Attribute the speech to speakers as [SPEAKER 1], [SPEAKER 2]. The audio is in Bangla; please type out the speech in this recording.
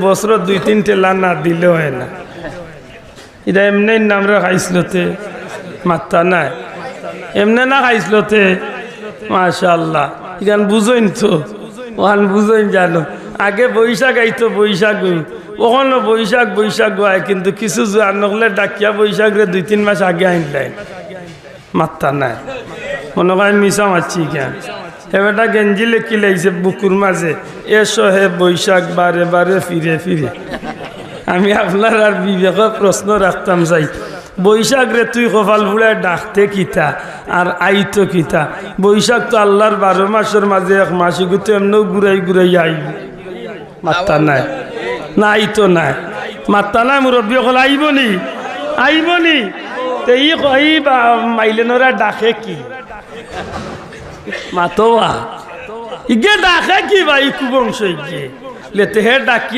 [SPEAKER 1] বছর 2-3 টেলা না দিলে হয় না। এটা এমনি নামরা খাইছিলতে মাত্তা নাই, এমনি না খাইছিলতে মাশাআল্লাহ। এখান বুঝইন তো, ওখান বুঝইন জানো। আগে বৈশাখ আইতো, বৈশাখ ওখানে বৈশাখ হয়, কিন্তু কিছু জোয়ার নকলে ডাকিয়া বৈশাখ রে 2-3 মাস আগে আনলেন, মাত্তা নাই। মনে করেন মিশা মারছি কেন, এবারটা গেঞ্জি লেখি লাইছে বুকুর মাঝে, এসো হে বৈশাখ বারে বারে ফিরে ফিরে। আমি আপনার আর বিবেক প্রশ্ন রাখতাম চাই, বৈশাখ রে তুই কপাল বুড়ায় ডাকতে কিতা আর আইতো কিতা? বৈশাখ তো আল্লাহর 12 মাসের মাঝে 1 মাস, কিন্তু এমনও ঘুরাই ঘুরাই আইব, মাত্তা নাই না, আইতো নাই, মাত্তা নাই। মুরব্বী হল আইবনি এই মাইলেনরা ডাকে কি মাতোয়া, ইগে ডাকে কি ভাই কুবংশ ইগে লেতে হে ডাকি